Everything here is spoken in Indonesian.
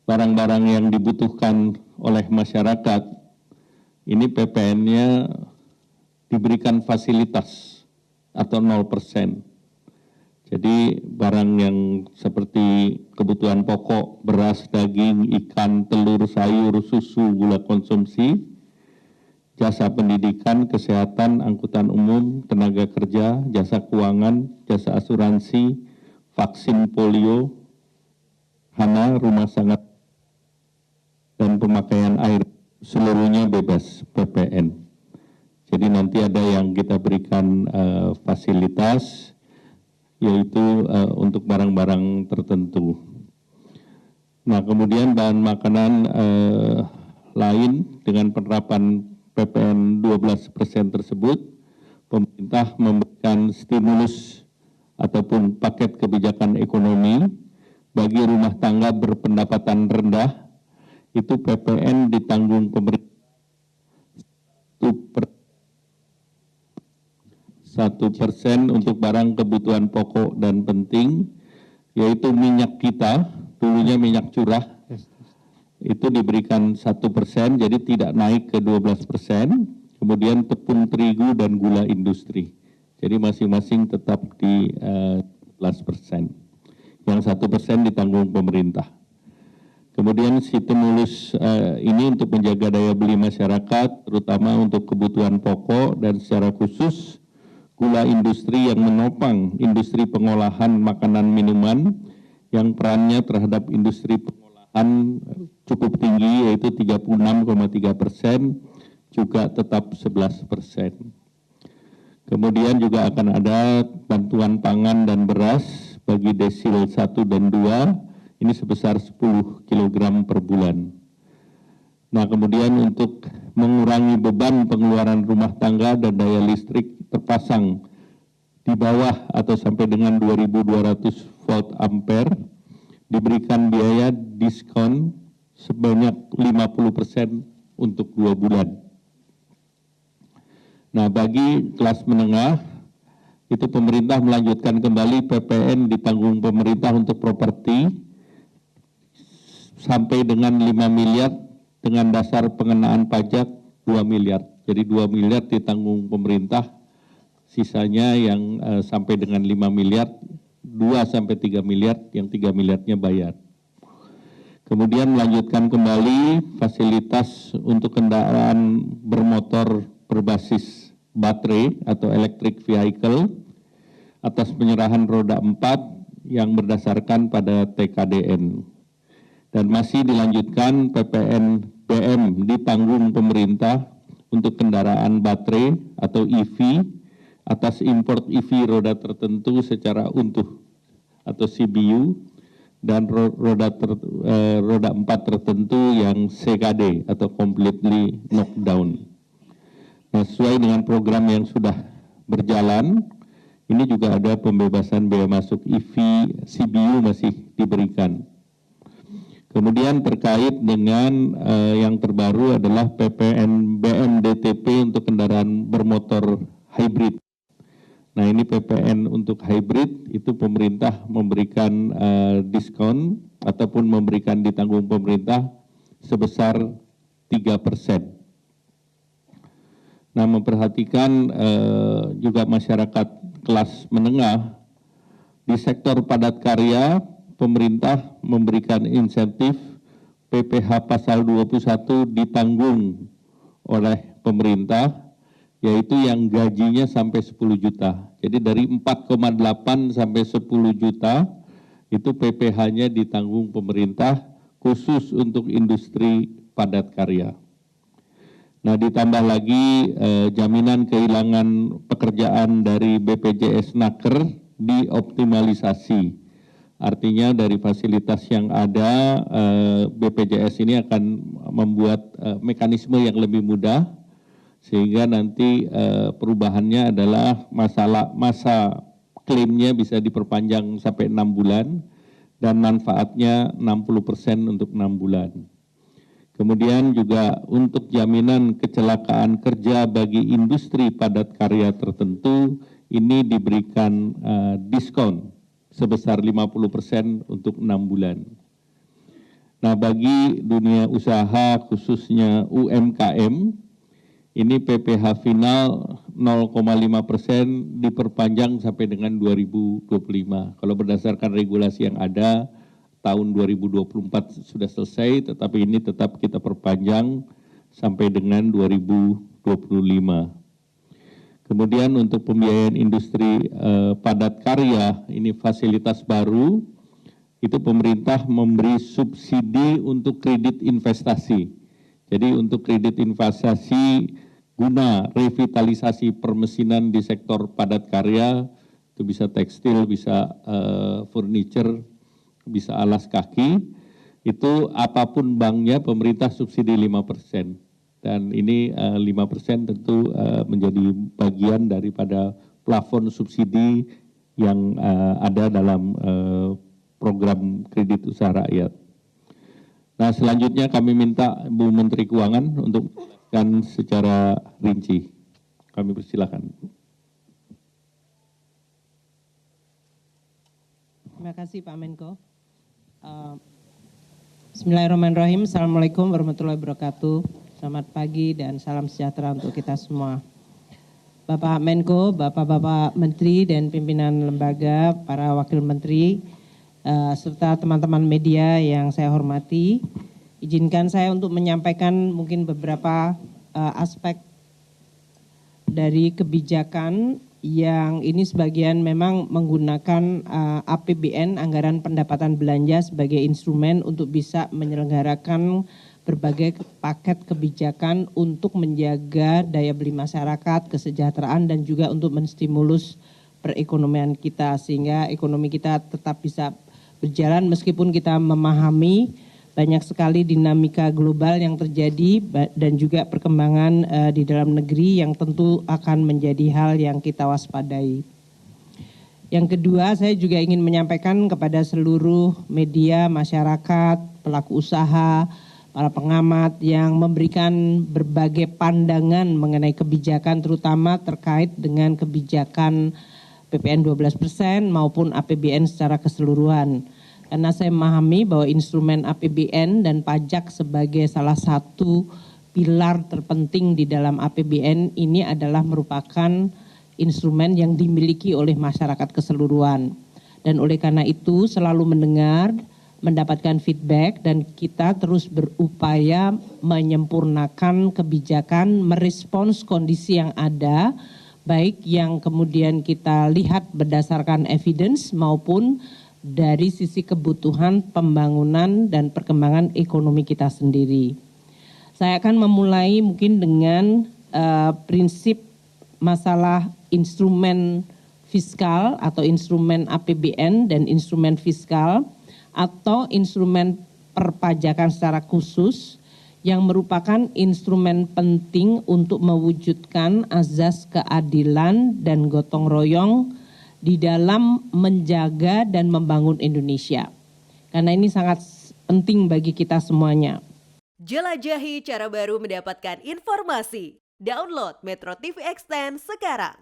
barang-barang yang dibutuhkan oleh masyarakat, ini PPN-nya diberikan fasilitas atau 0%. Jadi barang yang seperti kebutuhan pokok, beras, daging, ikan, telur, sayur, susu, gula konsumsi, jasa pendidikan, kesehatan, angkutan umum, tenaga kerja, jasa keuangan, jasa asuransi, vaksin polio, hana, rumah sangat, dan pemakaian air, seluruhnya bebas PPN. Jadi nanti ada yang kita berikan fasilitas, yaitu untuk barang-barang tertentu. Nah, kemudian bahan makanan lain dengan penerapan PPN 12% tersebut, pemerintah memberikan stimulus ataupun paket kebijakan ekonomi bagi rumah tangga berpendapatan rendah, itu PPN ditanggung pemerintah 1% untuk barang kebutuhan pokok dan penting, yaitu minyak kita, dulunya minyak curah, itu diberikan 1%, jadi tidak naik ke 12%, kemudian tepung terigu dan gula industri. Jadi masing-masing tetap di 12%. Yang 1% ditanggung pemerintah. Kemudian stimulus ini untuk menjaga daya beli masyarakat, terutama untuk kebutuhan pokok dan secara khusus gula industri yang menopang industri pengolahan makanan minuman yang perannya terhadap industri pengolahan cukup tinggi, yaitu 36,3%, juga tetap 11%. Kemudian juga akan ada bantuan pangan dan beras bagi desil 1 dan 2, ini sebesar 10 kg per bulan. Nah, kemudian untuk mengurangi beban pengeluaran rumah tangga dan daya listrik terpasang di bawah atau sampai dengan 2.200 volt ampere, diberikan biaya diskon sebanyak 50% untuk 2 bulan. Nah, bagi kelas menengah, itu pemerintah melanjutkan kembali PPN ditanggung pemerintah untuk properti sampai dengan 5 miliar dengan dasar pengenaan pajak 2 miliar. Jadi 2 miliar ditanggung pemerintah, sisanya yang sampai dengan 5 miliar, 2 sampai 3 miliar, yang 3 miliarnya bayar. Kemudian melanjutkan kembali fasilitas untuk kendaraan bermotor berbasis baterai atau electric vehicle atas penyerahan roda 4 yang berdasarkan pada TKDN. Dan masih dilanjutkan PPN BM ditanggung pemerintah untuk kendaraan baterai atau EV atas import EV roda tertentu secara utuh atau CBU dan roda 4 tertentu yang CKD atau completely knockdown. Nah, sesuai dengan program yang sudah berjalan, ini juga ada pembebasan biaya masuk EV CBU masih diberikan. Kemudian terkait dengan yang terbaru adalah PPN BM-DTP untuk kendaraan bermotor hybrid. Nah, ini PPN untuk hybrid itu pemerintah memberikan diskon ataupun memberikan ditanggung pemerintah sebesar 3%. Nah, memperhatikan juga masyarakat kelas menengah di sektor padat karya, pemerintah memberikan insentif PPh pasal 21 ditanggung oleh pemerintah, yaitu yang gajinya sampai 10 juta. Jadi dari 4,8 sampai 10 juta itu PPh-nya ditanggung pemerintah khusus untuk industri padat karya. Nah, ditambah lagi jaminan kehilangan pekerjaan dari BPJS Naker dioptimalisasi. Artinya dari fasilitas yang ada, BPJS ini akan membuat mekanisme yang lebih mudah, sehingga nanti perubahannya adalah masa klaimnya bisa diperpanjang sampai 6 bulan, dan manfaatnya 60% untuk 6 bulan. Kemudian juga untuk jaminan kecelakaan kerja bagi industri padat karya tertentu, ini diberikan diskon sebesar 50% untuk 6 bulan. Nah, bagi dunia usaha khususnya UMKM, ini PPh final 0,5% diperpanjang sampai dengan 2025. Kalau berdasarkan regulasi yang ada, tahun 2024 sudah selesai, tetapi ini tetap kita perpanjang sampai dengan 2025. Kemudian untuk pembiayaan industri padat karya, ini fasilitas baru, itu pemerintah memberi subsidi untuk kredit investasi. Jadi untuk kredit investasi guna revitalisasi permesinan di sektor padat karya, itu bisa tekstil, bisa furniture, bisa alas kaki, itu apapun banknya pemerintah subsidi 5%. Dan ini 5% tentu menjadi bagian daripada plafon subsidi yang ada dalam program kredit usaha rakyat. Nah, selanjutnya kami minta Bu Menteri Keuangan untuk menjelaskan secara rinci. Kami persilakan. Terima kasih Pak Menko. Bismillahirrahmanirrahim. Assalamualaikum warahmatullahi wabarakatuh. Selamat pagi dan salam sejahtera untuk kita semua. Bapak Menko, Bapak-Bapak Menteri dan pimpinan lembaga, para wakil menteri, serta teman-teman media yang saya hormati, izinkan saya untuk menyampaikan mungkin beberapa aspek dari kebijakan yang ini sebagian memang menggunakan APBN, anggaran pendapatan belanja, sebagai instrumen untuk bisa menyelenggarakan berbagai paket kebijakan untuk menjaga daya beli masyarakat, kesejahteraan, dan juga untuk menstimulus perekonomian kita sehingga ekonomi kita tetap bisa berjalan meskipun kita memahami banyak sekali dinamika global yang terjadi dan juga perkembangan di dalam negeri yang tentu akan menjadi hal yang kita waspadai. Yang kedua, saya juga ingin menyampaikan kepada seluruh media, masyarakat, pelaku usaha, para pengamat yang memberikan berbagai pandangan mengenai kebijakan terutama terkait dengan kebijakan PPN 12% maupun APBN secara keseluruhan. Karena saya memahami bahwa instrumen APBN dan pajak sebagai salah satu pilar terpenting di dalam APBN ini adalah merupakan instrumen yang dimiliki oleh masyarakat keseluruhan. Dan oleh karena itu selalu mendengar, mendapatkan feedback, dan kita terus berupaya menyempurnakan kebijakan, merespons kondisi yang ada, baik yang kemudian kita lihat berdasarkan evidence maupun dari sisi kebutuhan pembangunan dan perkembangan ekonomi kita sendiri. Saya akan memulai mungkin dengan prinsip masalah instrumen fiskal atau instrumen APBN dan instrumen fiskal atau instrumen perpajakan secara khusus yang merupakan instrumen penting untuk mewujudkan azas keadilan dan gotong royong di dalam menjaga dan membangun Indonesia. Karena ini sangat penting bagi kita semuanya. Jelajahi cara baru mendapatkan informasi. Download Metro TV Extend sekarang.